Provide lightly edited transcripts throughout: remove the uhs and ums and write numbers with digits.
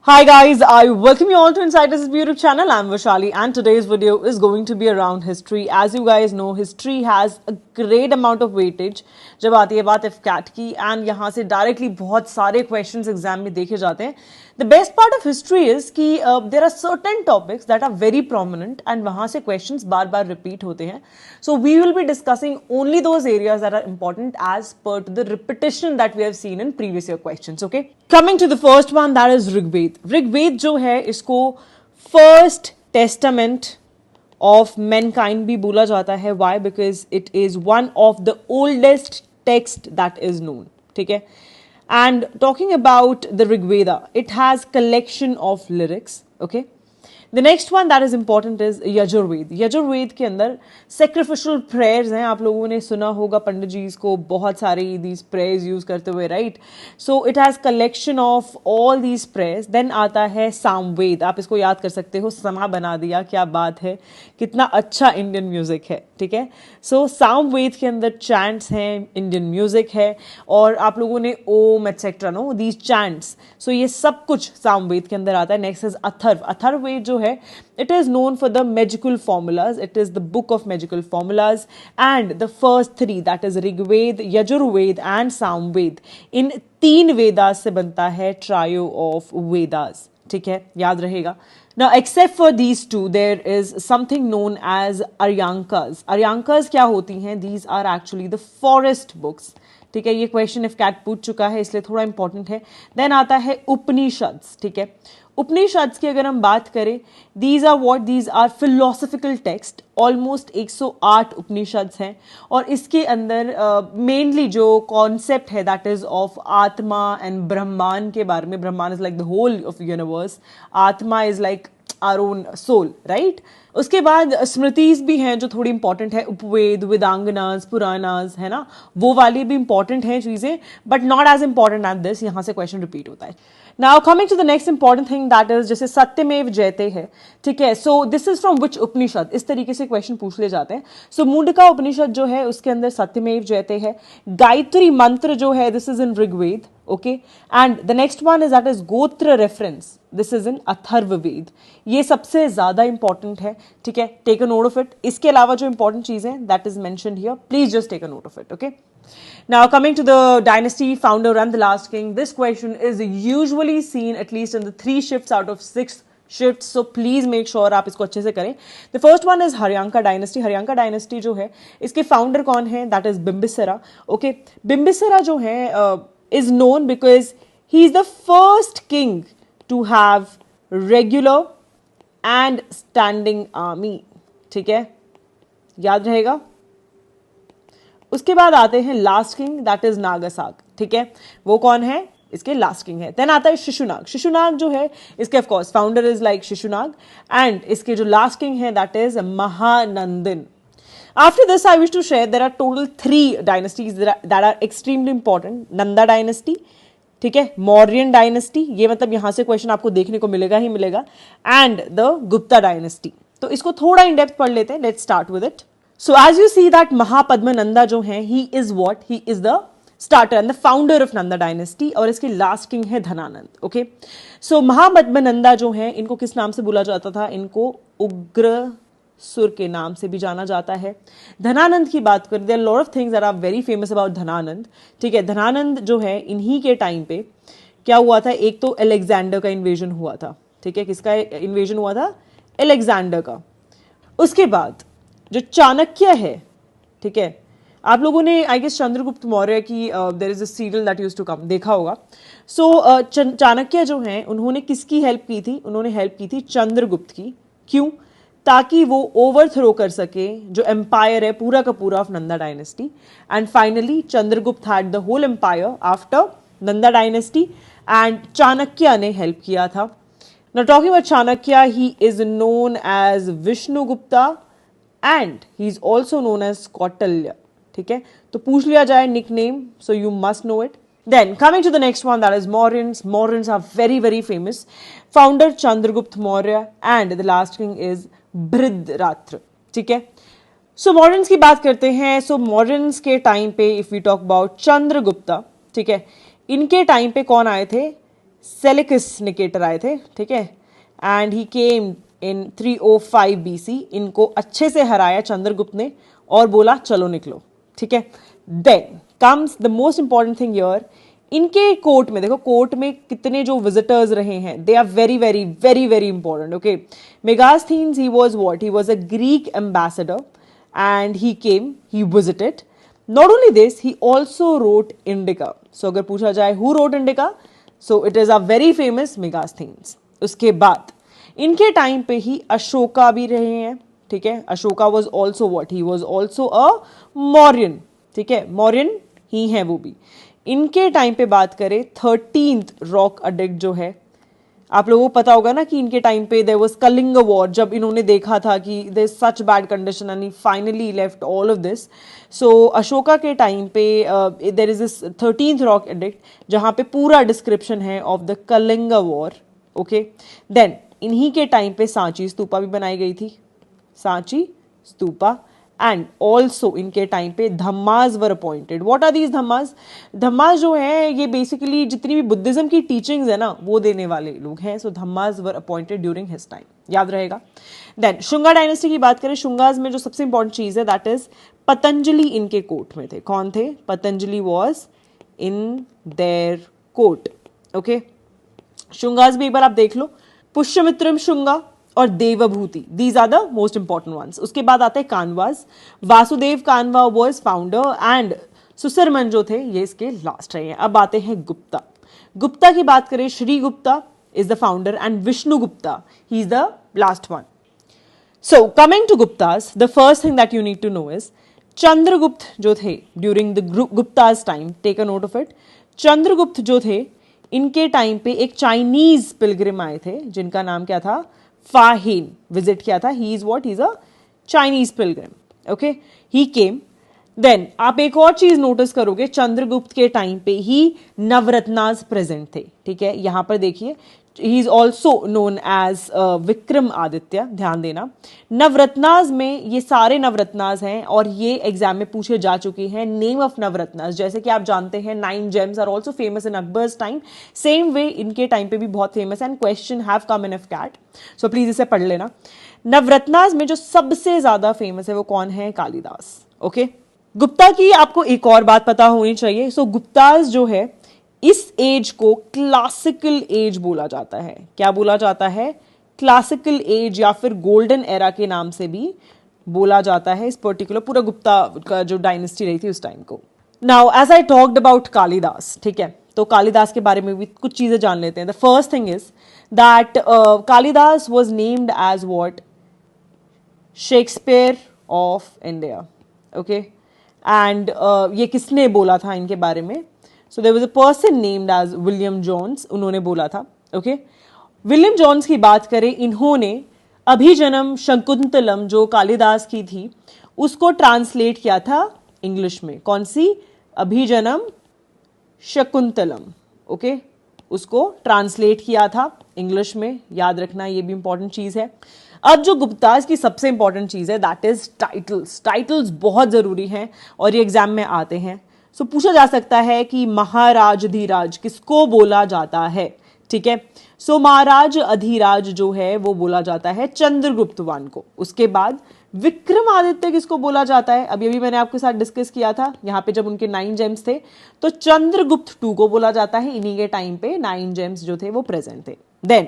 Hi guys, I welcome you all to Inside This YouTube channel. I'm Vishali and today's video is going to be around history. As you guys know, history has a great amount of weightage जब आती है बात FCAT की and यहाँ से directly बहुत सारे questions exam में देखे जाते हैं. The best part of history is कि there are certain topics that are very prominent and वहाँ से questions बार बार repeat होते हैं. So we will be discussing only those areas that are important as per to the repetition that we have seen in previous year questions. Okay. Coming to the first one, that is Rigved. Rigveda जो है इसको first testament of Mankind भी बोला जाता है. Why? Because it is one of the oldest text that is known. ठीक है. And talking about the Rigveda, it has collection of lyrics. Okay. The next one that is important is Yajurveda. Yajurveda के अंदर सेक्रिफिशियल prayers हैं. आप लोगों ने सुना होगा पंडित जी को बहुत सारे दीज प्रेयर्स यूज करते हुए, right? So it has collection of all these prayers. Then आता है सामवेद. आप इसको याद कर सकते हो, समा बना दिया, क्या बात है, कितना अच्छा इंडियन म्यूजिक है. ठीक है. सो सामवेद के अंदर चैंट्स हैं, इंडियन म्यूजिक है, और आप लोगों ने ओम एटसेट्रा नो दीज चैंट्स. सो ये सब कुछ सामवेद के अंदर आता है. Next is Atharva. अथर्ववेद जो है, it is known for the magical formulas. It is the book of magical formulas, and the first three, that is Rigved, Yajurved and Samved, इन तीन वेदास से बनता है trio of Vedas. ठीक है, याद रहेगा. Now, except for these two, there is something known as Aryankas. Aryankas क्या होती हैं? These are actually the forest books. ठीक है, ये क्वेश्चन इफ कैट पूछ चुका है इसलिए थोड़ा इंपॉर्टेंट है. देन आता है उपनिषद्स. ठीक है. उपनिषद्स की अगर हम बात करें, these are what? These are philosophical text. Almost 108 Upanishads हैं, और इसके अंदर मेनली जो कॉन्सेप्ट है दैट इज ऑफ आत्मा एंड ब्रह्मांड के बारे में. ब्रह्मांड is like the whole of universe. आत्मा is like our own soul, right? उसके बाद स्मृतिज भी हैं जो थोड़ी इंपॉर्टेंट है. उपवेद, वेदांगनास, पुराणास, है ना, वो वाली भी इंपॉर्टेंट हैं चीजें, but not as important at this. यहां से क्वेश्चन रिपीट होता है. Now coming to the next important thing that is जैसे सत्यमेव जयते है. ठीक है. So this is from which Upanishad? इस तरीके से क्वेश्चन पूछ ले जाते हैं. सो मुंडका उपनिषद जो है उसके अंदर सत्यमेव जयते है. गायत्री मंत्र जो है this is in Rigveda. Okay. And the next one is that is गोत्र reference. This is in Atharvaveda. ये सबसे ज्यादा इंपॉर्टेंट है. ठीक है. Take a note of it. इसके अलावा जो इंपॉर्टेंट चीजें that is mentioned here, please just take a note of it. Okay. Now coming to the dynasty, founder and the last king, this question is usually seen at least in the 3 shifts out of 6 shifts, so please make sure आप इसको अच्छे से करें. The first one is Haryanka dynasty. Haryanka dynasty जो है इसके founder कौन है? That is Bimbisara. Okay. Bimbisara जो है is known because he is the first king to have regular and standing army. ठीक है, याद रहेगा. उसके बाद आते हैं लास्ट किंग, दैट इज नागासाग. ठीक है, वो कौन है? इसके लास्ट किंग है. देन आता है शिशुनाग. शिशुनाग जो है इसके of course founder is like Shishunaga, and इसके जो लास्ट किंग है that is Mahanandan. After this, I wish to share there are total 3 dynasties that are extremely important. Nanda dynasty, ठीक है, मौर्यन डायनेस्टी, ये मतलब यहां से क्वेश्चन आपको देखने को मिलेगा ही मिलेगा, एंड द गुप्ता डायनेस्टी. तो इसको थोड़ा इन डेप्थ पढ़ लेते हैं. Let's start with it. So as you see that Mahapadmananda जो है he is what? He is the starter and the founder of Nanda dynasty, और इसके लास्ट किंग है धनानंद. ओके. सो महापद्मनंदा जो है इनको किस नाम से बोला जाता था? इनको उग्र सुर के नाम से भी जाना जाता है. धनानंद की बात करें, there are lot of things that are very famous about Dhanananda. ठीक है. धनानंद जो है इन्हीं के टाइम पे क्या हुआ था? एक तो अलेक्जेंडर का इन्वेजन हुआ था. ठीक है. किसका इन्वेजन हुआ था? अलेक्जेंडर का. उसके बाद जो चाणक्य है, ठीक है, आप लोगों ने आई गेस चंद्रगुप्त मौर्य की there is a serial that used to come, देखा होगा. सो चाणक्य जो हैं उन्होंने किसकी हेल्प की थी? उन्होंने हेल्प की थी चंद्रगुप्त की. क्यों? ताकि वो ओवरथ्रो कर सके जो एम्पायर है पूरा का पूरा of Nanda dynasty. And finally Chandragupta had the whole empire after Nanda dynasty, and Chanakya ने हेल्प किया था. Now talking about Chanakya, he is known as Vishnugupta and he is also known as Kautilya. ठीक है. तो पूछ लिया जाए nickname, so you must know it. Then coming to the next one, that is Mauryans. Mauryans are very very famous. Founder Chandragupta Maurya and the last king is Bhridratra. ठीक है. सो Mauryans की बात करते हैं. So Mauryans के time पे if we talk about Chandragupta, ठीक है, इनके टाइम पे कौन आए थे? सेलिकस निकेटर आए थे, ठीक है, and he came in 305 BC। इनको अच्छे से हराया चंद्रगुप्त ने और बोला चलो निकलो, ठीक है। Then comes the most important thing here, इनके कोर्ट में देखो, कोर्ट में कितने जो विजिटर्स रहे हैं, they are very very very very important, okay. Megasthenes, he was what, he was a Greek ambassador and he came, he visited. Not only this, he also wrote Indica. So अगर पूछा जाए who wrote Indica, so it is a very famous Megasthenes. उसके बाद इनके time पे ही अशोका भी रहे हैं, ठीक है। Ashoka was also what, he was also a Mauryan, ठीक है, मौर्यन ही है वो भी। इनके टाइम पे बात करें 13th रॉक एडिक्ट जो है, आप लोगों को पता होगा ना कि इनके टाइम पे देयर वाज कलिंग वॉर, जब इन्होंने देखा था कि there is such bad condition and he finally left all of this. So Ashoka के टाइम पे there is this 13th rock edict जहां पे पूरा डिस्क्रिप्शन है of the Kalinga war, okay. Then इन्हीं के टाइम पे सांची स्तूपा भी बनाई गई थी, सांची स्तूपा। एंड ऑल्सो इनके टाइम पे Dhammas were appointed. What are these Dhammas? Dhammas जो है ये बेसिकली जितनी भी बुद्धिज्म की टीचिंग्स है ना वो देने वाले लोग हैं। सो धम्मास were appointed during his time, याद रहेगा। देन शुंगा डायनेस्टी की बात करें, शुंगास में जो सबसे इंपॉर्टेंट चीज है दैट इज पतंजलि इनके कोर्ट में थे। कौन थे? Patanjali was in their court, okay. Shungas भी एक बार आप देख लो, पुष्यमित्रम शुंगा और Devabhuti, these are the most important ones. उसके बाद आते हैं कानवास। वासुदेव कानवा वाज फाउंडर एंड सुसरमन जो थे ये इसके लास्ट रहे हैं। अब आते हैं गुप्ता। गुप्ता की बात करें, Shri Gupta is the founder and Vishnu Gupta ही is the last one. So coming to Guptas, the first thing that you need to know is Chandragupta जो थे during the Guptas time, take a note of it. Chandragupta जो थे इनके टाइम पे एक चाइनीज पिलग्रिम आए थे जिनका नाम क्या था? फाहिन विजिट किया था। He is what, he is a Chinese pilgrim, okay. He came. Then आप एक और चीज नोटिस करोगे, चंद्रगुप्त के टाइम पे ही नवरत्नास प्रेजेंट थे, ठीक है। यहां पर देखिए, he is also known as Vikram Aditya, ध्यान देना। नवरत्नास में ये सारे नवरत्नास हैं और ये एग्जाम में पूछे जा चुके हैं। नेम ऑफ नवरत्नास, जैसे कि आप जानते हैं 9 gems are also famous in Akbar's time, same way इनके टाइम पे भी बहुत फेमस है and question have come in CAT, so please इसे पढ़ लेना। नवरत्नास में जो सबसे ज्यादा फेमस है वो कौन है? कालिदास, ओके। गुप्ता की आपको एक और बात पता होनी चाहिए। सो गुप्तास जो है इस एज को क्लासिकल एज बोला जाता है। क्या बोला जाता है? क्लासिकल एज या फिर गोल्डन एरा के नाम से भी बोला जाता है इस पर्टिकुलर पूरा गुप्ता का जो डायनेस्टी रही थी उस टाइम को। Now as I talked about Kalidas, ठीक है, तो कालिदास के बारे में भी कुछ चीजें जान लेते हैं। The first thing is that Kalidas was named as what? Shakespeare of India, okay. And ये किसने बोला था इनके बारे में? So there was a person named as William Jones, उन्होंने बोला था, ओके। विलियम जोन्स की बात करें, इन्होंने अभिजनम शकुंतलम जो कालिदास की थी उसको ट्रांसलेट किया था इंग्लिश में। कौन सी? अभिजनम शकुंतलम, ओके, उसको ट्रांसलेट किया था इंग्लिश में, याद रखना ये भी इंपॉर्टेंट चीज है। अब जो गुप्तास की सबसे इंपॉर्टेंट चीज है दैट इज टाइटल्स। टाइटल्स बहुत जरूरी हैं और ये एग्जाम में आते हैं। सो पूछा जा सकता है कि महाराज अधिराज किसको बोला जाता है, ठीक है। सो महाराज अधिराज जो है वो बोला जाता है चंद्रगुप्त वन को। उसके बाद विक्रमादित्य किसको बोला जाता है? अभी अभी मैंने आपके साथ डिस्कस किया था यहाँ पे जब उनके 9 जेम्स थे, तो चंद्रगुप्त 2 को बोला जाता है। इन्हीं के टाइम पे 9 जेम्स जो थे वो प्रेजेंट थे। देन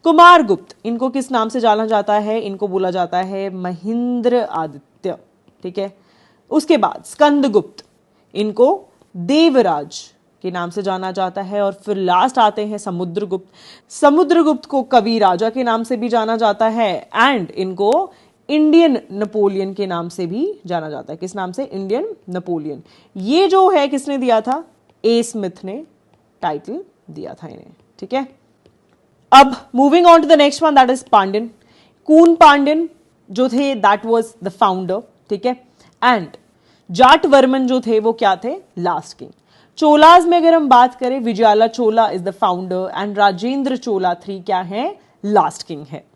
कुमारगुप्त, इनको किस नाम से जाना जाता है? इनको बोला जाता है महेंद्र आदित्य, ठीक है। उसके बाद स्कंदगुप्त, इनको देवराज के नाम से जाना जाता है। और फिर लास्ट आते हैं समुद्रगुप्त। समुद्रगुप्त को कवि राजा के नाम से भी जाना जाता है एंड इनको इंडियन नेपोलियन के नाम से भी जाना जाता है। किस नाम से? Indian Napoleon. ये जो है किसने दिया था? ए स्मिथ ने टाइटल दिया था इन्हें, ठीक है। अब moving on to the next one that is Pandyan. Koon Pandyan जो थे दैट वाज द फाउंडर, ठीक है। एंड जाट वर्मन जो थे वो क्या थे? Last king. चोलाज में अगर हम बात करें, Vijayalaya Chola is the founder and Rajendra Chola 3 क्या है? लास्ट किंग है।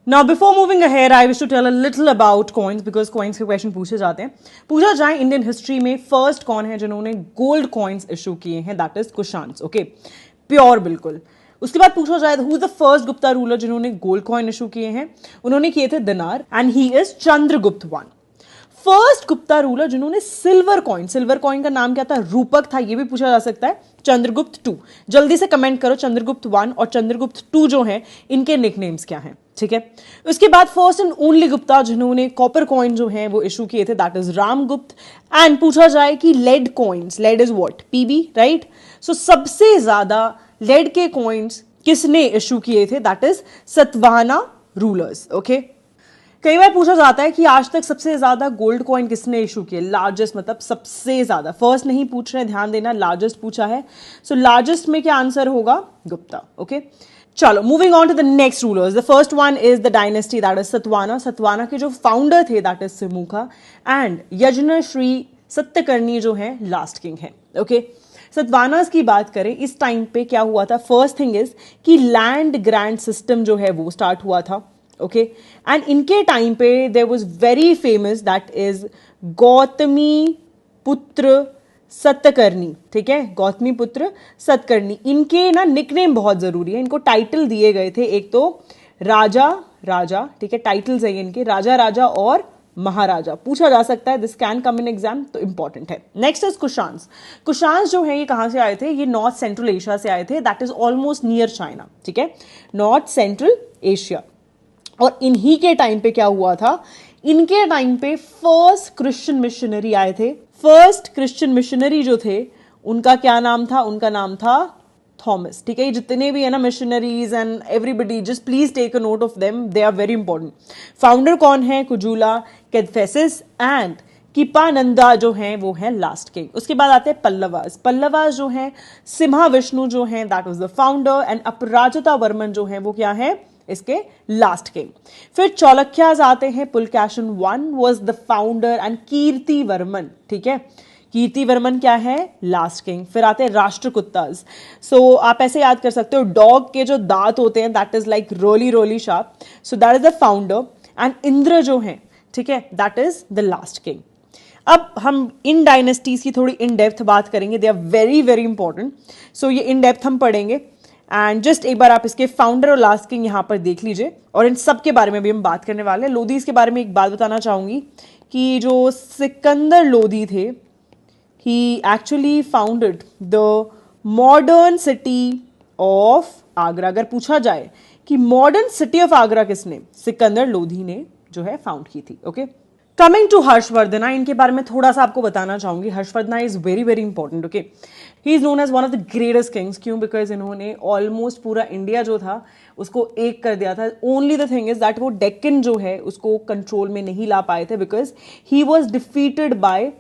Now before moving ahead, I wish to tell a little about coins because coins के क्वेश्चन पूछे जाते हैं। पूछा जाए इंडियन हिस्ट्री में फर्स्ट कौन है जिन्होंने गोल्ड कॉइन्स इशू किए हैं? That is Kushans, okay, pure बिल्कुल। उसके बाद पूछा जाए who is the first Gupta ruler जिन्होंने गोल्ड कॉइन इशू किए हैं, उन्होंने किए थे दिनार, and he is Chandragupta one. First Gupta ruler जिन्होंने सिल्वर कॉइन का नाम क्या था, रूपक था, ये भी पूछा जा सकता है, चंद्रगुप्त टू। जल्दी से कमेंट करो चंद्रगुप्त वन और चंद्रगुप्त टू जो है इनके निकनेम्स क्या हैं, ठीक है। उसके बाद फर्स्ट एंड ओनली गुप्ता जिन्होंने कॉपर कॉइन जो है वो इशू किए थे, दैट इज रामगुप्त। एंड पूछा जाए कि lead coins, lead is what, PB, right. So सबसे ज्यादा लेड के कॉइन्स किसने इशू किए थे, that is Satavahana rulers, okay. कई बार पूछा जाता है कि आज तक सबसे ज्यादा गोल्ड कॉइन किसने इशू किए, लार्जेस्ट मतलब सबसे ज्यादा, फर्स्ट नहीं पूछ रहे, ध्यान देना, लार्जेस्ट पूछा है। सो लार्जेस्ट में क्या आंसर होगा, गुप्ता, ओके। चलो moving on to the next rulers. The first one is the dynasty that is Satavahana. Satavahana के जो फाउंडर थे दैट इज सिमुखा, एंड यज्ञ श्री सत्यकर्णी जो है लास्ट किंग है, ओके। सतवानास की बात करें इस टाइम पे क्या हुआ था, फर्स्ट थिंग इज कि लैंड ग्रांट सिस्टम जो है वो स्टार्ट हुआ था, ओके। एंड इनके टाइम पे there was very famous that is Gautami Putra Satakarni, ठीक है, गौतमी पुत्र सतकर्णी। इनके ना निकनेम बहुत जरूरी है, इनको टाइटल दिए गए थे, एक तो राजा राजा, ठीक है, टाइटल्स है इनके, राजा राजा और महाराजा, पूछा जा सकता है, this can come in exam, तो इंपॉर्टेंट है। Next is Kushans. कुशांस जो है ये कहां से आए थे, ये नॉर्थ सेंट्रल एशिया से आए थे, that is almost near China, ठीक है, नॉर्थ सेंट्रल एशिया। और इन्हीं के टाइम पे क्या हुआ था, इनके टाइम पे फर्स्ट क्रिश्चियन मिशनरी आए थे। फर्स्ट क्रिश्चियन मिशनरी जो थे उनका क्या नाम था, उनका नाम था थॉमस, ठीक है। जितने भी है ना missionaries and everybody, just please take a note of them, they are very important. Founder कौन है, कुजूला, कैथफेसिस एंड किपानंदा जो हैं वो हैं लास्ट किंग। उसके बाद आते हैं पल्लवास। पल्लवास जो हैं सिम्हा विष्णु जो हैं that was the founder, and Aparajita Varman जो हैं वो क्या है, इसके लास्ट किंग। फिर चौलक्यास आते हैं, Pulakeshin one was the founder, and Kirti Varman, ठीक है, कीर्ति वर्मन क्या है, लास्ट किंग। फिर आते हैं राष्ट्रकूटास। सो आप ऐसे याद कर सकते हो, डॉग के जो दांत होते हैं दैट इज लाइक रोली रोली sharp, so that is the founder, and Indra जो है, ठीक है, that is the last king. अब हम इन डायनेस्टीज की थोड़ी इन डेप्थ बात करेंगे, they are very very important, so ये इन डेप्थ हम पढ़ेंगे। एंड जस्ट एक बार आप इसके फाउंडर और लास्ट किंग यहां पर देख लीजिए, और इन सब के बारे में भी हम बात करने वाले हैं। लोदीज के बारे में एक बात बताना चाहूंगी कि जो सिकंदर लोदी थे, he actually founded the modern city of Agra. अगर पूछा जाए कि मॉडर्न सिटी ऑफ आगरा किसने, सिकंदर लोधी ने जो है फाउंड की थी, ओके। कमिंग टू हर्षवर्धना, इनके बारे में थोड़ा सा आपको बताना चाहूंगी। Harshavardhana is very very important, okay. He is known as one of the greatest kings, क्यों, बिकॉज इन्होंने ऑलमोस्ट पूरा इंडिया जो था उसको एक कर दिया था। Only the thing is that वो डेक्कन जो है उसको कंट्रोल में नहीं ला पाए थे, because he was defeated by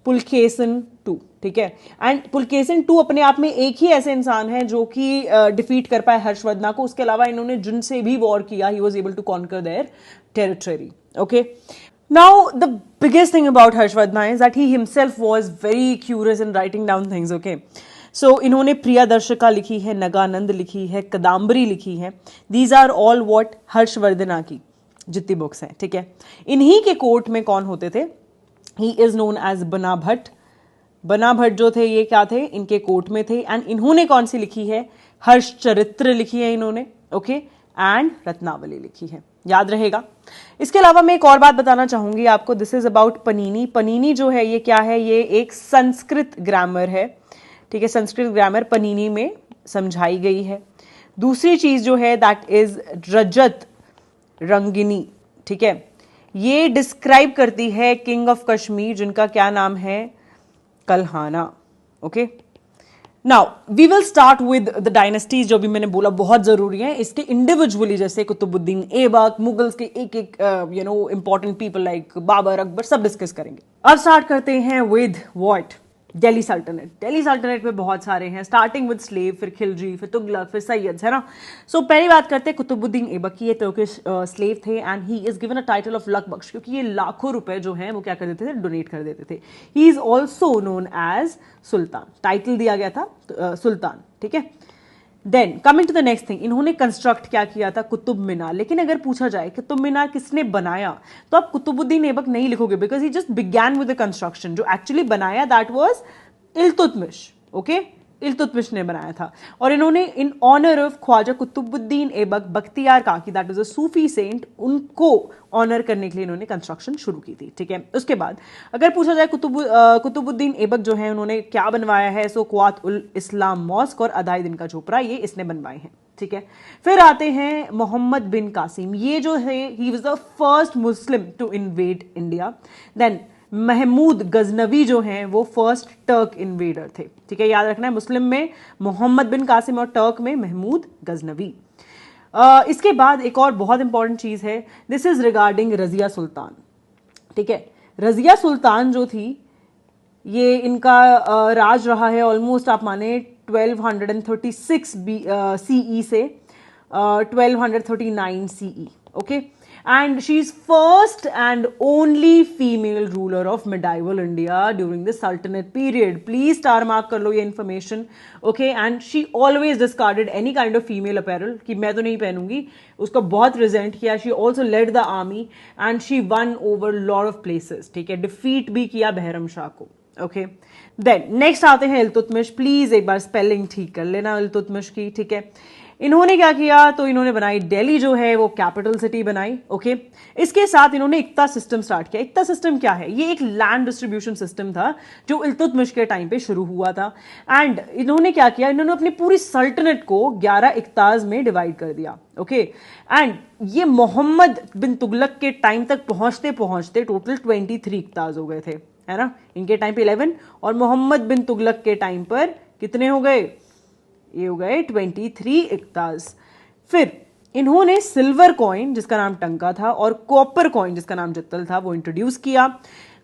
Pulakeshin two, ठीक है। एंड पुलकेसन टू अपने आप में एक ही ऐसे इंसान है जो कि डिफीट कर पाए हर्षवर्धना को। उसके अलावा इन्होंने जिनसे भी वॉर किया, he was able to conquer their territory, okay. Now the biggest thing about Harshavardhana is that he himself was very curious in writing down things, okay. So इन्होंने प्रियादर्शिका लिखी है, नगानंद लिखी है, कदाम्बरी लिखी है, these are all what Harshavardhana की जितनी बुक्स हैं, ठीक है। इन्हीं के कोर्ट में कौन होते थे, ही इज नोन एज बना भट्ट। बना भट्ट जो थे ये क्या थे, इनके कोर्ट में थे। एंड इन्होंने कौन सी लिखी है, हर्ष चरित्र लिखी है इन्होंने, ओके, एंड रत्नावली लिखी है, याद रहेगा। इसके अलावा मैं एक और बात बताना चाहूंगी आपको, दिस इज अबाउट पनीनी। पनीनी जो है ये क्या है, ये एक संस्कृत ग्रामर है, ठीक है, संस्कृत ग्रामर पनीनी में समझाई गई है। दूसरी चीज जो है दैट इज रजत रंगिनी, ठीक है, ये डिस्क्राइब करती है किंग ऑफ कश्मीर जिनका क्या नाम है, Kalhana, okay. Now we will start with the dynasties, जो भी मैंने बोला बहुत जरूरी है। इसके इंडिविजुअली जैसे कुतुबुद्दीन ऐबक, मुगल्स के एक एक important people like Babar, Akbar, सब डिस्कस करेंगे। अब स्टार्ट करते हैं विद व्हाट, दिल्ली सल्तनत। दिल्ली सल्तनत में बहुत सारे हैं, स्टार्टिंग विद स्लेव, फिर खिलजी, फिर तुगलक, फिर सैयद, है ना। सो पहली बात करते हैं कुतुबुद्दीन ऐबक की। ये तुर्किश स्लेव थे and he is given a title of Lakh Bakhsh, क्योंकि ये लाखों रुपए जो हैं वो क्या कर देते थे, डोनेट कर देते थे। He is also known as sultan, title दिया गया था सुल्तान, ठीक है। Then coming to the next thing, इन्होंने कंस्ट्रक्ट क्या किया था, कुतुब मीनार। लेकिन अगर पूछा जाए कुतुब मीनार किसने बनाया, तो आप कुतुबुद्दीन ऐबक नहीं लिखोगे, because he just began with the construction. जो एक्चुअली बनाया that was Iltutmish, okay, Iltutmish ने बनाया था। और इन्होंने in honour of Khwaja Qutbuddin Aibak Bakhtiyar Kaki, that is a Sufi saint, उनको ऑनर करने के लिए इन्होंने कंस्ट्रक्शन शुरू की थी। ठीक है, उसके बाद अगर पूछा जाए कुतुबुद्दीन ऐबक जो है उन्होंने क्या बनवाया है, सो कुआत उल इस्लाम मॉस्क और अदाई दिन का झोपड़ा, ये इसने बनवाए हैं। ठीक है, फिर आते हैं मोहम्मद बिन कासिम, ये जो है he was the first Muslim to invade India. Then Mahmud Ghaznavi जो हैं वो फर्स्ट टर्क इन्वेडर थे। ठीक है, याद रखना है, मुस्लिम में मोहम्मद बिन कासिम और टर्क में महमूद गजनवी। इसके बाद एक और बहुत इंपॉर्टेंट चीज है, this is regarding Razia Sultan. ठीक है, रजिया सुल्तान जो थी ये इनका राज रहा है ऑलमोस्ट आप माने 1236 सीई से 1239 CE. Okay, and she's first and only female ruler of medieval India during the Sultanate period. Please star mark कर लो ये information. Okay, and she always discarded any kind of female apparel कि मैं तो नहीं पहनूंगी, उसको बहुत resent किया. She also led the army and she won over lot of places. ठीक है, defeat भी किया बहरम शाह को. ओके, देन नेक्स्ट आते हैं इल्तुतमिश। प्लीज एक बार स्पेलिंग ठीक कर लेना इल्तुतमिश की। ठीक है, इन्होंने क्या किया, तो इन्होंने बनाई दिल्ली जो है वो कैपिटल सिटी बनाई। ओके, इसके साथ इन्होंने इक्ता सिस्टम स्टार्ट किया। इक्ता सिस्टम क्या है, ये एक लैंड डिस्ट्रीब्यूशन सिस्टम था जो इल्तुतमिश के टाइम पे शुरू हुआ था। एंड इन्होंने क्या किया, इन्होंने अपनी पूरी सल्तनत को 11 इक्ताज में डिवाइड कर दिया। ओके, एंड ये मोहम्मद बिन तुगलक के टाइम तक पहुंचते पहुंचते टोटल 23 इक्ताज हो गए थे, है ना। इनके टाइम पे 11 और मोहम्मद बिन तुगलक के टाइम पर कितने हो गए, ये हो गए 23 इक्ताज। फिर इन्होंने सिल्वर कॉइन जिसका नाम टंका था और कॉपर कॉइन जिसका नाम जत्तल था वो इंट्रोड्यूस किया।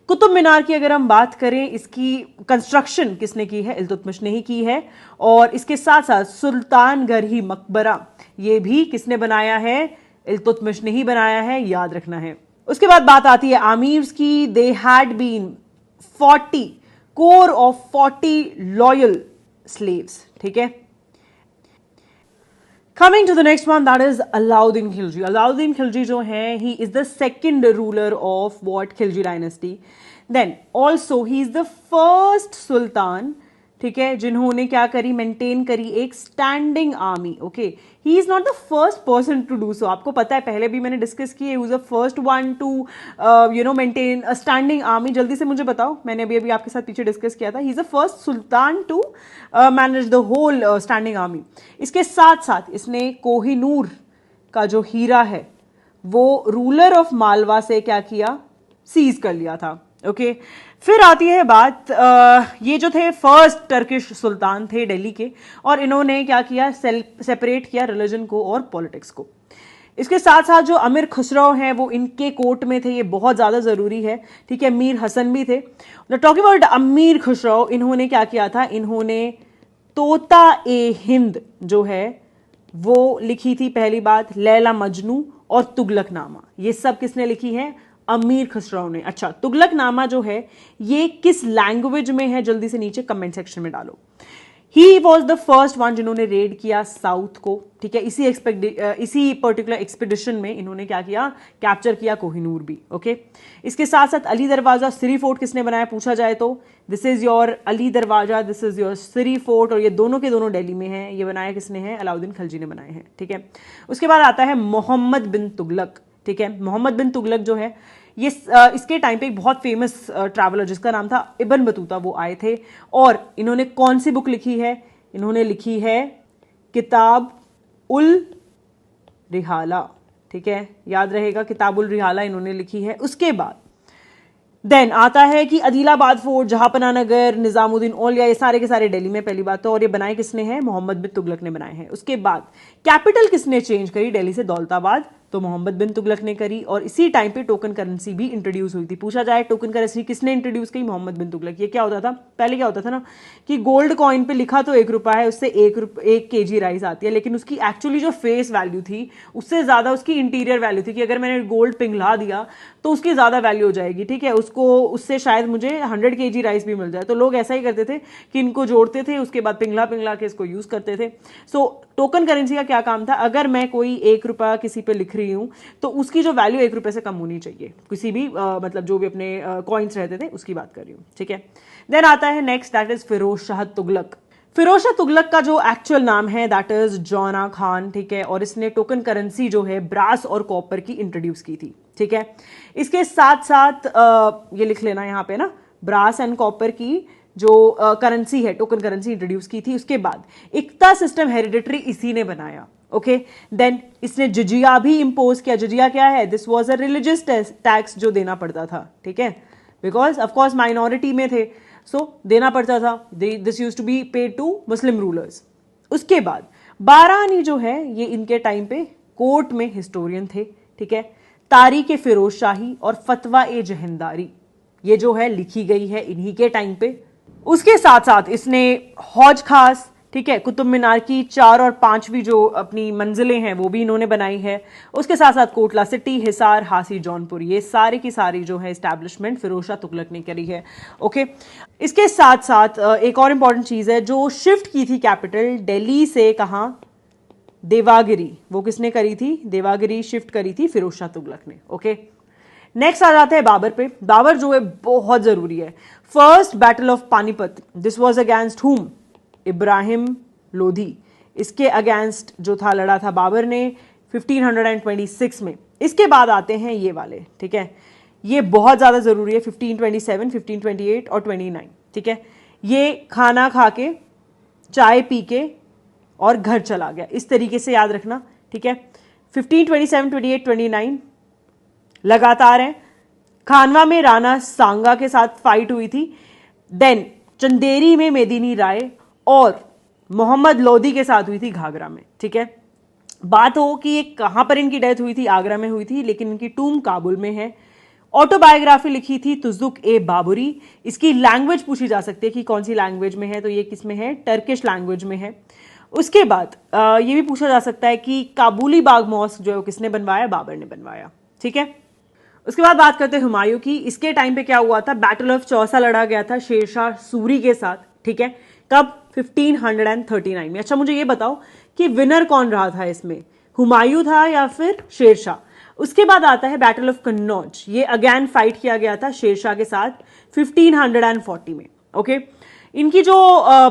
कुतुब मीनार की अगर हम बात करें, इसकी कंस्ट्रक्शन किसने की है, इल्तुतमिश ने ही की है। और इसके साथ साथ सुल्तानगढ़ी मकबरा ये भी किसने बनाया है, इल्तुतमिश ने ही बनाया है, याद रखना है। उसके बाद बात आती है आमीर्स की। They had been 40 corps of 40 loyal slaves. ठीक है, Coming to the next one, that is Alauddin Khilji. Alauddin Khilji जो है, he is the second ruler of what Khilji dynasty. Then also he is the first sultan, ठीक है, जिन्होंने क्या करी, maintain करी एक standing army. Okay, he is not the first person to do so. आपको पता है, पहले भी मैंने डिस्कस किया, he was the first one to maintain a standing army. जल्दी से मुझे बताओ, मैंने अभी आपके साथ पीछे डिस्कस किया था, he is the first sultan to manage the whole standing army. इसके साथ साथ इसने कोहिनूर का जो हीरा है वो रूलर ऑफ मालवा से क्या किया, सीज कर लिया था। ओके, फिर आती है बात, ये जो थे फर्स्ट टर्किश सुल्तान थे दिल्ली के, और इन्होंने क्या किया, सेपरेट किया रिलीजन को और पॉलिटिक्स को। इसके साथ साथ जो अमीर खुसरो हैं वो इनके कोर्ट में थे, ये बहुत ज़्यादा ज़रूरी है। ठीक है, मीर हसन भी थे। टॉकिंग अबाउट अमीर खुसरो, इन्होंने क्या किया था, इन्होंने तोता ए हिंद जो है वो लिखी थी पहली बात, लैला मजनू और तुगलकनामा, ये सब किसने लिखी है, अमीर खुसरो ने। अच्छा, तुगलकनामा जो है ये किस लैंग्वेज में है, जल्दी से नीचे कमेंट सेक्शन में डालो। He was the first one जिन्होंने रेड किया साउथ को। ठीक है, इसी पर्टिकुलर एक्सपीडिशन में इन्होंने क्या किया, कैप्चर किया कोहिनूर भी। ओके, इसके साथ साथ अली दरवाजा, सिरी फोर्ट किसने बनाया पूछा जाए तो this is your Alai Darwaza, this is your Siri fort, और ये दोनों के दोनों दिल्ली में है। ये बनाया किसने है, अलाउद्दीन खिलजी ने बनाए हैं। ठीक है, उसके बाद आता है मोहम्मद बिन तुगलक। ठीक है, मोहम्मद बिन तुगलक जो है ये इसके टाइम पे एक बहुत फेमस ट्रैवलर जिसका नाम था इब्न बतूता, वो आए थे। और इन्होंने कौन सी बुक लिखी है, इन्होंने लिखी है किताब उल रिहाला। ठीक है, याद रहेगा, किताब उल रिहाला इन्होंने लिखी है। उसके बाद देन आता है कि अदीलाबाद फोर्ट, जहांपना नगर, निजामुद्दीन औलिया, ये सारे के सारे दिल्ली में पहली बात तो, और ये बनाए किसने हैं, मोहम्मद बिन तुगलक ने बनाए हैं। उसके बाद कैपिटल किसने चेंज करी दिल्ली से दौलताबाद, तो मोहम्मद बिन तुगलक ने करी। और इसी टाइम पे टोकन करेंसी भी इंट्रोड्यूस हुई थी। पूछा जाए टोकन करेंसी किसने इंट्रोड्यूस की, मोहम्मद बिन तुगलक। ये क्या होता था, पहले क्या होता था ना कि गोल्ड कॉइन पे लिखा तो 1 रुपया है, उससे 1 केजी राइस आती है, लेकिन उसकी एक्चुअली जो फेस वैल्यू थी उससे ज्यादा उसकी इंटीरियर वैल्यू थी, कि अगर मैंने गोल्ड पिघला दिया तो उसकी ज्यादा वैल्यू हो जाएगी। ठीक है, उसको उससे शायद मुझे 100 केजी राइस भी मिल जाए। तो लोग ऐसा ही करते थे कि इनको जोड़ते थे, उसके बाद पिघला के इसको यूज करते थे। सो टोकन करेंसी का क्या काम था, अगर मैं कोई 1 रुपया किसी पे लिख रही हूं तो उसकी जो वैल्यू 1 रुपये से कम होनी चाहिए, किसी भी मतलब जो भी अपने कॉइन्स रहते थे उसकी बात कर रही हूँ। ठीक है, देन आता है next, that is Firoz Shah Tughlaq. Firoz Shah Tughlaq का जो एक्चुअल नाम है दैट इज जॉना खान, ठीक है, और इसने टोकन करेंसी जो है ब्रास और कॉपर की इंट्रोड्यूस की थी, ठीक है। इसके साथ साथ ये लिख लेना यहाँ पे ना, ब्रास एंड कॉपर की जो करेंसी है, टोकन करेंसी इंट्रोड्यूस की थी। उसके बाद इक्ता सिस्टम हेरिडिटरी इसी ने बनाया, ओके। देन इसने जिजिया भी इंपोज किया। जिजिया क्या है? This was a religious tax जो देना पड़ता था, ठीक है, बिकॉज ऑफकोर्स माइनॉरिटी में थे, सो देना पड़ता था। This use to be paid to Muslim rulers. उसके बाद बारानी जो है ये इनके टाइम पे कोर्ट में हिस्टोरियन थे, ठीक है। तारीख ए फिरोज शाही और फतवा ए जहंदारी ये जो है लिखी गई है इन्हीं के टाइम पे। उसके साथ साथ इसने हौज खास, ठीक है, कुतुब मीनार की 4 और 5वीं जो अपनी मंजिलें हैं वो भी इन्होंने बनाई है। उसके साथ साथ कोटला सिटी, हिसार, हासी, जौनपुर, ये सारी की सारी जो है एस्टैब्लिशमेंट फिरोज शाह तुगलक ने करी है, ओके। इसके साथ साथ एक और इंपॉर्टेंट चीज है, जो शिफ्ट की थी कैपिटल दिल्ली से कहाँ, देवागिरी, वो किसने करी थी? देवागिरी शिफ्ट करी थी फिरोज शाह तुगलक ने, ओके। नेक्स्ट आ जाते हैं बाबर पे। बाबर जो है बहुत जरूरी है। First battle of Panipat, this was against हुम? इब्राहिम लोधी। इसके अगेंस्ट जो था लड़ा था बाबर ने 1526 में। इसके बाद आते हैं ये वाले, ठीक है, ये बहुत ज्यादा जरूरी है, 1527, 1528 और 29, ठीक है। ये खाना खा के, चाय पी के और घर चला गया, इस तरीके से याद रखना, ठीक है। 1527, 28, 29 लगातार हैं। खानवा में राणा सांगा के साथ फाइट हुई थी। देन चंदेरी में मेदिनी राय और मोहम्मद लोधी के साथ हुई थी घाघरा में, ठीक है। बात हो कि ये कहां पर इनकी डेथ हुई थी, आगरा में हुई थी, लेकिन इनकी टूम काबुल में है। ऑटोबायोग्राफी लिखी थी तुजुक ए बाबुरी। इसकी लैंग्वेज पूछी जा सकती है कि कौन सी लैंग्वेज में है, तो ये किस में है? टर्किश लैंग्वेज में है। उसके बाद ये भी पूछा जा सकता है कि काबुली बाग मॉस्क जो है किसने बनवाया? बाबर ने बनवाया, ठीक है। उसके बाद बात करते हैं हुमायूं की। इसके टाइम पे क्या हुआ था? बैटल ऑफ चौसा लड़ा गया था शेरशाह सूरी के साथ, ठीक है। कब? 1539 में। अच्छा मुझे ये बताओ कि विनर कौन रहा था इसमें, हुमायूं था या फिर शेरशाह? उसके बाद आता है बैटल ऑफ कन्नौज। ये अगेन फाइट किया गया था शेरशाह के साथ 1540 में, ओके। इनकी जो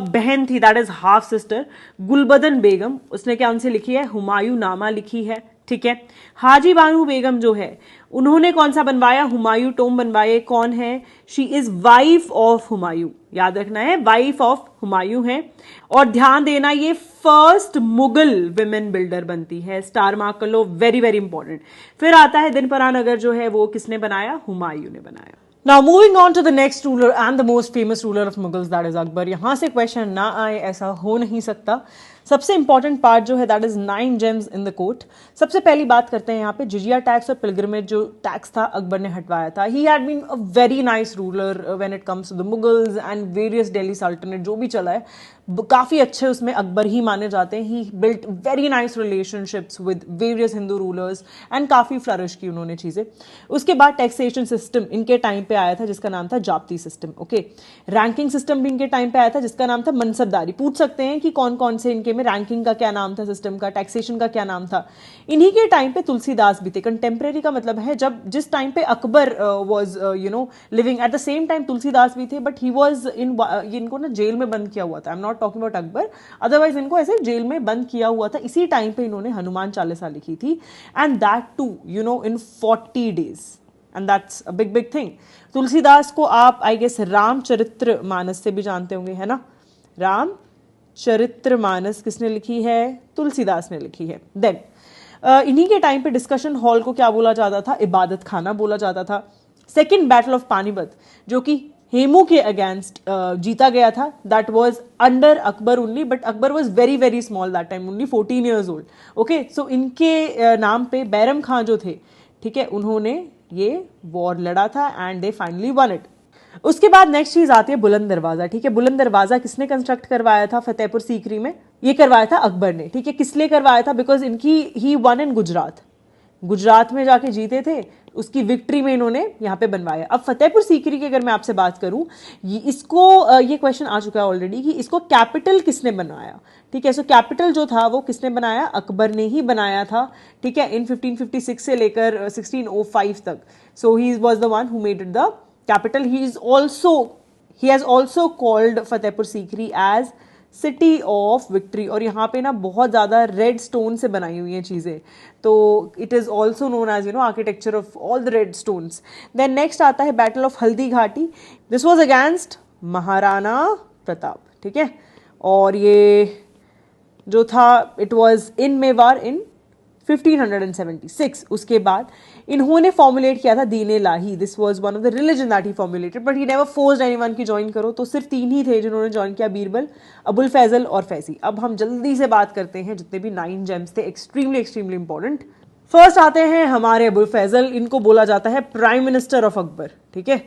बहन थी that is half sister Gulbadan Begum, उसने क्या उनसे लिखी है? हुमायूं नामा लिखी है, ठीक है। हाजी बानू बेगम जो है उन्होंने कौन सा बनवाया? हुमायूं टोम बनवाए। कौन है? She is wife of Humayun, याद रखना है, वाइफ ऑफ हुमायूं है। और ध्यान देना ये फर्स्ट मुगल विमेन बिल्डर बनती है, स्टार मार्क कर लो, वेरी वेरी इंपॉर्टेंट। फिर आता है दिनपरा नगर जो है वो किसने बनाया? हुमायूं ने बनाया। Now moving on to the next ruler and the most famous ruler of Mughals, that is Akbar। यहां से क्वेश्चन ना आए ऐसा हो नहीं सकता। सबसे इंपॉर्टेंट पार्ट जो है that is 9 gems in the court. सबसे पहली बात करते हैं यहाँ पे जिजिया टैक्स और पिलग्रिमेज जो टैक्स था अकबर ने हटवाया था। He had been a very nice ruler when it comes to the Mughals and various Delhi सल्तनत जो भी चला है, काफी अच्छे उसमें अकबर ही माने जाते हैं। He built very nice relationships with various Hindu rulers and काफी फ्लरिश की उन्होंने चीजें। उसके बाद टैक्सेशन सिस्टम इनके टाइम पे आया था जिसका नाम था जाप्ती सिस्टम, ओके। रैंकिंग सिस्टम भी इनके टाइम पे आया था जिसका नाम था मनसबदारी। पूछ सकते हैं कि कौन कौन से इनके में रैंकिंग का क्या नाम था, सिस्टम का, टैक्सेशन का क्या नाम था। इन्हीं के टाइम पे तुलसीदास भी थे। कंटेम्प्रेरी का मतलब है जब जिस टाइम पे Akbar was living at the same time Tulsidas भी थे, बट ही वाज इन, इनको ना जेल में बंद किया हुआ था। I am not talking about Akbar, otherwise इनको ऐसे जेल में बंद किया हुआ था। इसी टाइम पे इन्होंने हनुमान चालीसा लिखी थी and that too in 40 days and that's a big big thing. Tulsidas को आप आई गेस रामचरित्र मानस से भी जानते होंगे, है ना। राम चरित्र मानस किसने लिखी है? तुलसीदास ने लिखी है। देन इन्हीं के टाइम पे डिस्कशन हॉल को क्या बोला जाता था? इबादत खाना बोला जाता था। सेकेंड बैटल ऑफ पानीपत जो कि हेमू के अगेंस्ट जीता गया था, that was under Akbar only, but Akbar was very very small that time, only 14 years old, okay. So इनके नाम पे बैरम खां जो थे, ठीक है, उन्होंने ये वॉर लड़ा था and they finally one it. उसके बाद नेक्स्ट चीज आती है बुलंद दरवाजा, ठीक है। बुलंद दरवाजा किसने कंस्ट्रक्ट करवाया था? फतेहपुर सीकरी में। ये करवाया था अकबर ने, ठीक है। किस लिए करवाया था? बिकॉज इनकी ही वन इन गुजरात, गुजरात में जाके जीते थे, उसकी विक्ट्री में इन्होंने यहाँ पे बनवाया। अब फतेहपुर सीकरी की अगर मैं आपसे बात करूं, ये क्वेश्चन आ चुका है ऑलरेडी कि इसको कैपिटल किसने बनवाया, ठीक है। सो कैपिटल जो था वो किसने बनाया? अकबर ने ही बनाया था, ठीक है, इन 1556 से लेकर 1605 तक। So he was the one who made it the capital. He has also called Fatehpur Sikri as city of victory. और यहाँ पे ना बहुत ज़्यादा रेड स्टोन से बनाई हुई हैं चीज़ें, तो it is also known as architecture of all the red stones. Then next आता है battle of Haldi Ghati. This was against Maharana Pratap, ठीक है। और ये जो था it was in Mewar in 1576। उसके बाद इन्होंने फॉर्मुलेट किया था Din Ilahi. This was one of the religion that he formulated, but he never forced anyone की ज्वाइन करो। तो सिर्फ 3 ही थे जिन्होंने ज्वाइन किया, बीरबल, अबुल फैजल और फैजी। अब हम जल्दी से बात करते हैं जितने भी 9 जेम्स थे, एक्सट्रीमली एक्सट्रीमली इंपॉर्टेंट। फर्स्ट आते हैं हमारे अबुल फैजल। इनको बोला जाता है प्राइम मिनिस्टर ऑफ अकबर, ठीक है।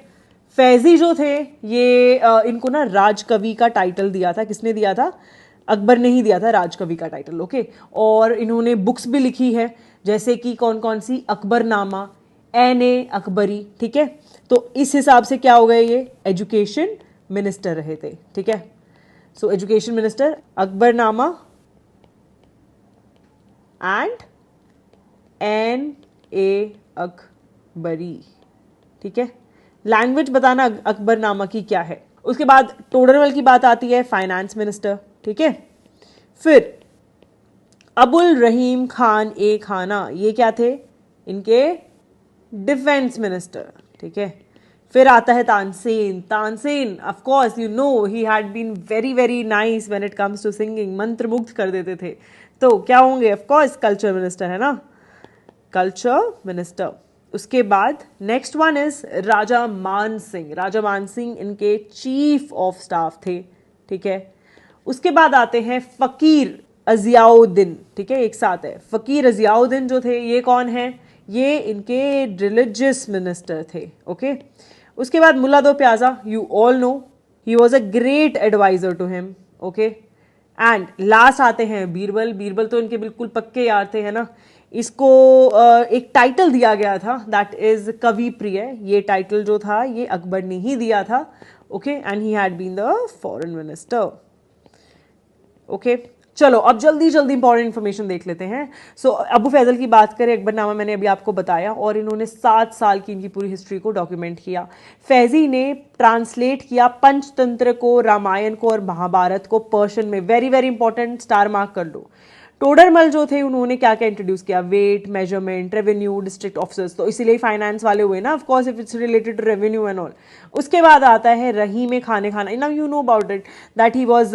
फैजी जो थे ये इनको ना राजकवि का टाइटल दिया था। किसने दिया था? अकबर ने ही दिया था राजकवि का टाइटल, ओके। और इन्होंने बुक्स भी लिखी है, जैसे कि कौन कौन सी? अकबरनामा, एन अकबरी, ठीक है। तो इस हिसाब से क्या हो गए? ये एजुकेशन मिनिस्टर रहे थे, ठीक है। So education minister, Akbarnama and Ain Akbari, ठीक है। लैंग्वेज बताना अकबरनामा की क्या है। उसके बाद टोडरमल की बात आती है, फाइनेंस मिनिस्टर, ठीक है। फिर अबुल रहीम खान ए खाना, ये क्या थे? इनके डिफेंस मिनिस्टर, ठीक है। फिर आता है Tansen. Tansen of course you know he had been very very nice when it comes to singing, मंत्रमुग्ध कर देते थे। तो क्या होंगे? ऑफ कोर्स कल्चर मिनिस्टर, है ना, कल्चर मिनिस्टर। उसके बाद नेक्स्ट वन इज राजा मान सिंह। राजा मान सिंह इनके चीफ ऑफ स्टाफ थे, ठीक है। उसके बाद आते हैं फकीर अजियाउद्दीन, ठीक है, एक साथ है। फकीर अजियाउद्दीन जो थे ये कौन है? ये इनके रिलीजियस मिनिस्टर थे, ओके। उसके बाद Mulla Do Piyaza, you all know he was a great advisor to him, okay. And last आते हैं बीरबल। बीरबल तो इनके बिल्कुल पक्के यार थे, है ना। इसको एक टाइटल दिया गया था दैट इज कवि प्रिय। ये टाइटल जो था ये अकबर ने ही दिया था, okay. And he had been the foreign minister, okay. चलो अब जल्दी जल्दी इंपॉर्टेंट इंफॉर्मेशन देख लेते हैं। सो अबू फैजल की बात करें, अकबरनामा मैंने अभी आपको बताया, और इन्होंने 7 साल की इनकी पूरी हिस्ट्री को डॉक्यूमेंट किया। फैजी ने ट्रांसलेट किया पंचतंत्र को, रामायण को और महाभारत को पर्शियन में। Very very important, star mark कर लो। टोडरमल जो थे उन्होंने क्या क्या इंट्रोड्यूस किया? Weight, measurement, revenue, district officers. तो इसीलिए फाइनेंस वाले हुए ना, of course if it's related to revenue and all. उसके बाद आता है Rahim Khan Khana. Now you know about it that he was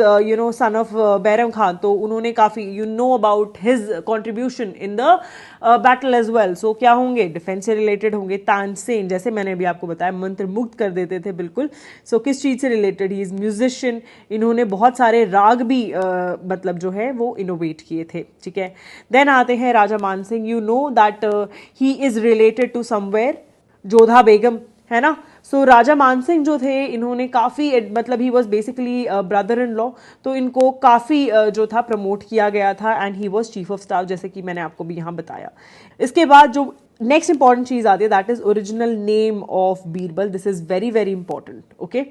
son of Bairam Khan. तो उन्होंने काफी you know about his contribution in the battle as well. So क्या होंगे? डिफेंस से रिलेटेड होंगे। तानसेन जैसे मैंने अभी आपको बताया मंत्र मुग्ध कर देते थे बिल्कुल। सो किस चीज से रिलेटेड? He is musician. इन्होंने बहुत सारे राग भी मतलब जो है वो इनोवेट किए थे, ठीक है। देन आते हैं Raja Man Singh. You know that he is related to somewhere Jodha Begum, है ना। सो राजा मान सिंह जो थे इन्होंने काफ़ी मतलब he was basically brother in law. तो इनको काफ़ी जो था प्रमोट किया गया था and he was chief of staff, जैसे कि मैंने आपको भी यहाँ बताया। इसके बाद जो नेक्स्ट इंपॉर्टेंट चीज़ आती है that is original name of Birbal. This is very very important, okay.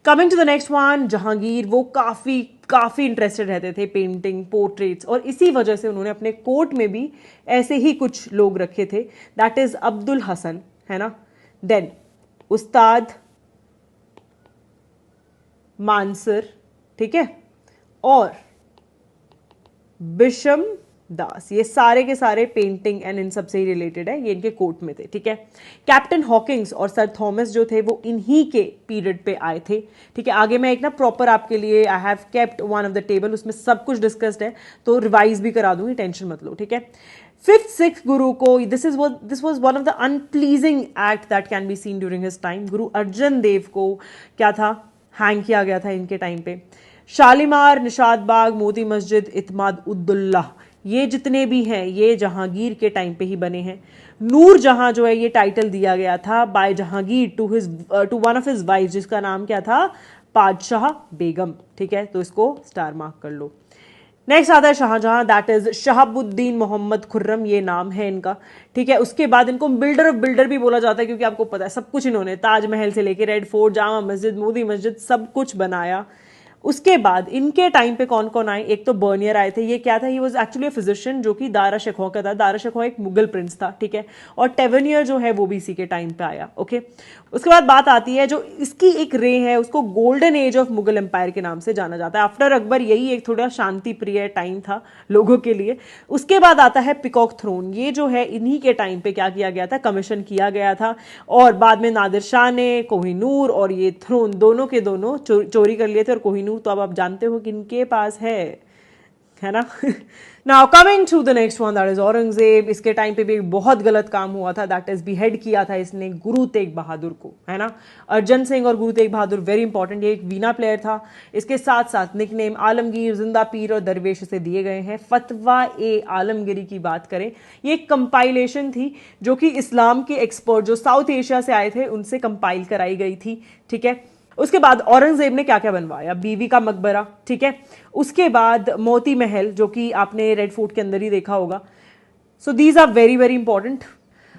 Coming to the next one, Jahangir. वो काफ़ी इंटरेस्टेड रहते थे पेंटिंग, पोर्ट्रेट्स, और इसी वजह से उन्होंने अपने कोर्ट में भी ऐसे ही कुछ लोग रखे थे, दैट इज अब्दुल हसन, है ना। देन उस्ताद मानसर, ठीक है, और बिशम दास। ये सारे के सारे पेंटिंग एंड इन सब से ही रिलेटेड है, ये इनके कोर्ट में थे, ठीक है। कैप्टन हॉकिंग्स और सर थॉमस जो थे वो इन्हीं के पीरियड पे आए थे, ठीक है। आगे मैं एक ना प्रॉपर आपके लिए I have kept one of the table, उसमें सब कुछ डिस्कस्ड है, तो रिवाइज भी करा दूंगी, टेंशन मत लो, ठीक है। 5th सिक्स गुरु को, this was one of the unpleasing act that can be seen during his time. Guru Arjan देव को क्या था? हैंग किया गया था इनके टाइम पे। शालीमार, निशाद बाग, मोती मस्जिद, इत्माद उद्दुल्ला, ये जितने भी हैं ये जहांगीर के टाइम पे ही बने हैं। नूर जहां जो है ये टाइटल दिया गया था by Jahangir to one of his wife, जिसका नाम क्या था? पादशाह बेगम, ठीक है। तो इसको स्टार मार्क कर लो। नेक्स्ट आता है शाहजहां, दैट इज शहाबुद्दीन मोहम्मद खुर्रम, ये नाम है इनका, ठीक है। उसके बाद इनको बिल्डर ऑफ बिल्डर भी बोला जाता है, क्योंकि आपको पता है सब कुछ इन्होंने, ताजमहल से लेके रेड फोर्ट, जामा मस्जिद, मोदी मस्जिद, सब कुछ बनाया। उसके बाद इनके टाइम पे कौन कौन आए, एक तो बर्नियर आए थे, ये क्या था, ही वॉज एक्चुअली फिजिशियन जो कि दारा शिकोह का था। दारा शिकोह एक मुगल प्रिंस था, ठीक है, और टेवनियर जो है वो भी इसी के टाइम पे आया, ओके। उसके बाद बात आती है जो इसकी एक रे है, उसको golden age of Mughal empire के नाम से जाना जाता है। आफ्टर अकबर यही एक थोड़ा शांति प्रिय टाइम था लोगों के लिए। उसके बाद आता है पिकॉक थ्रोन, ये जो है इन्हीं के टाइम पे क्या किया गया था, कमीशन किया गया था, और बाद में नादिर शाह ने कोहिनूर और ये थ्रोन दोनों के दोनों चोरी कर लिए थे। और कोहिनूर तो अब आप जानते हो कि इनके पास है ना। Now coming to the next one, that is Aurangzeb. इसके टाइम पे भी एक बहुत गलत काम हुआ था, दैट इज बिहेड किया था इसने गुरु तेग बहादुर को, है ना। अर्जन सिंह और गुरु तेग बहादुर वेरी इंपॉर्टेंट, ये एक वीणा प्लेयर था। इसके साथ साथ निकनेम आलमगीर, जिंदा पीर और दरवेश से दिए गए हैं। फतवा ए आलमगिरी की बात करें, ये एक कंपाइलेशन थी जो कि इस्लाम के एक्सपर्ट जो साउथ एशिया से आए थे उनसे कंपाइल कराई गई थी, ठीक है। उसके बाद औरंगजेब ने क्या क्या बनवाया, बीवी का मकबरा, ठीक है। उसके बाद मोती महल जो कि आपने रेड फोर्ट के अंदर ही देखा होगा। So these are very very important.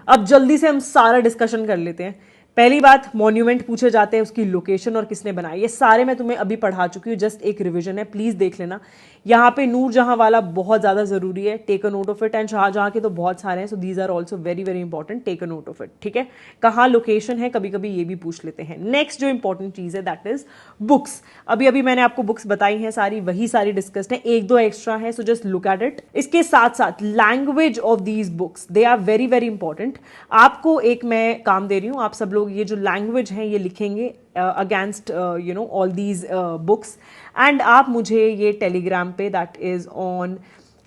अब जल्दी से हम सारा डिस्कशन कर लेते हैं। पहली बात, मॉन्यूमेंट पूछे जाते हैं, उसकी लोकेशन और किसने बनाई, ये सारे मैं तुम्हें अभी पढ़ा चुकी हूँ, जस्ट एक रिवीजन है, प्लीज देख लेना। यहाँ पे नूरजहां वाला बहुत ज्यादा जरूरी है, take a note of it. And Shahjahan के तो बहुत सारे हैं, so these are also very very important, take a note of it, ठीक है। कहाँ लोकेशन है, कभी कभी ये भी पूछ लेते हैं। नेक्स्ट जो इंपॉर्टेंट चीज है दैट इज बुक्स। अभी अभी मैंने आपको बुक्स बताई हैं सारी, वही सारी डिस्कस्ड है, एक दो एक्स्ट्रा है, so just look at it. इसके साथ साथ language of these books, they are very very important. आपको एक मैं काम दे रही हूँ, आप सब लोग ये जो लैंग्वेज है ये लिखेंगे against you know all these books. And आप मुझे ये टेलीग्राम पे दैट इज ऑन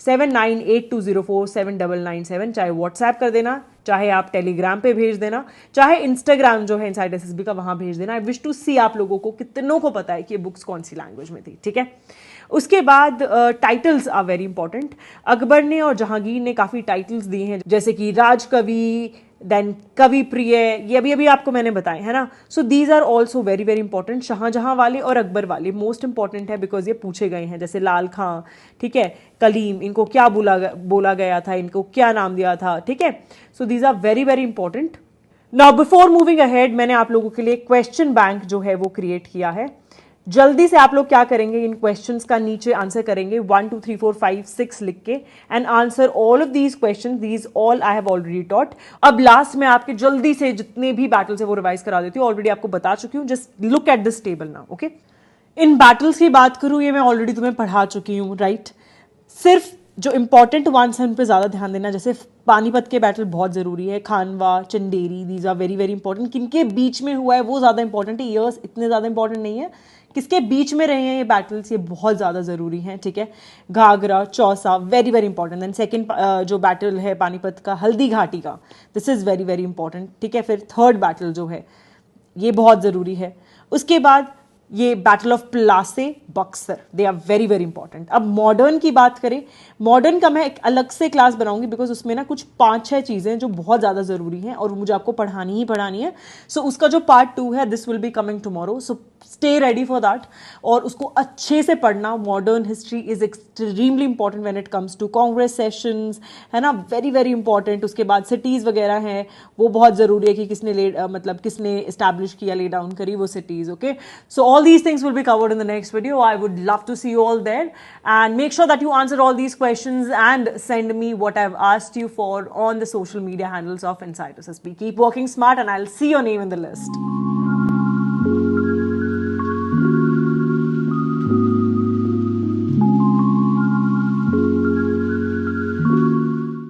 7982047997, चाहे व्हाट्सएप कर देना, चाहे आप टेलीग्राम पे भेज देना, चाहे इंस्टाग्राम जो है इनसाइड एसएसबी का वहां भेज देना। आई विश टू सी आप लोगों को कितनों को पता है कि ये बुक्स कौन सी लैंग्वेज में थी, ठीक है। उसके बाद titles are very important. Akbar ने और जहांगीर ने काफी टाइटल्स दिए हैं, जैसे कि राजकवि, देन कवि प्रिय, ये अभी अभी आपको मैंने बताए, है ना। So these are also very very important. Shahjahan वाले और अकबर वाले मोस्ट इंपॉर्टेंट है बिकॉज ये पूछे गए हैं, जैसे लाल खां, ठीक है, कलीम, इनको क्या बोला गया था, इनको क्या नाम दिया था, ठीक है। So these are very very important. Now before moving ahead, मैंने आप लोगों के लिए क्वेश्चन बैंक जो है वो क्रिएट किया है। जल्दी से आप लोग क्या करेंगे, इन क्वेश्चंस का नीचे आंसर करेंगे 1 2 3 4 5 6 लिख के, and answer all of these question, these all I have already taught. अब लास्ट में आपके जल्दी से जितने भी बैटल्स है वो रिवाइज करा देती हूँ, ऑलरेडी आपको बता चुकी हूँ, just look at this table now, okay. In battles की बात करूं, ये मैं ऑलरेडी तुम्हें पढ़ा चुकी हूँ, राइट। सिर्फ जो इंपॉर्टेंट वंस हैं उन पे ज्यादा ध्यान देना, जैसे पानीपत के बैटल बहुत जरूरी है, Khanwa, Chanderi, these are very very important. किनके बीच में हुआ है वो ज्यादा इंपॉर्टेंट है, ईयर्स इतने ज्यादा इंपॉर्टेंट नहीं है, किसके बीच में रहे हैं ये बैटल्स, ये बहुत ज्यादा जरूरी हैं, ठीक है। Ghaghra, Chausa, very very important. Then second जो बैटल है पानीपत का, हल्दी घाटी का, this is very very important, ठीक है। फिर थर्ड बैटल जो है ये बहुत जरूरी है। उसके बाद ये battle of Plassey, Buxar, they are very very important. अब मॉडर्न की बात करें, मॉडर्न का मैं एक अलग से क्लास बनाऊंगी बिकॉज उसमें ना कुछ 5-6 चीजें जो बहुत ज्यादा जरूरी हैं और मुझे आपको पढ़ानी ही पढ़ानी है। सो उसका जो पार्ट 2 है, this will be coming tomorrow, so stay ready for that. और उसको अच्छे से पढ़ना। Modern history is extremely important when it comes to Congress sessions, है ना, वेरी वेरी इंपॉर्टेंट। उसके बाद सिटीज वगैरह हैं, वो बहुत जरूरी है कि किसने मतलब किसने एस्टैब्लिश किया, ले डाउन करी वो cities, okay. So all these things will be covered in the next video. I would love to see you all there, and make sure that you answer all these questions and send me what I've asked you for on the social media handles of Inside SSB. Keep working smart and I'll see your name in the list.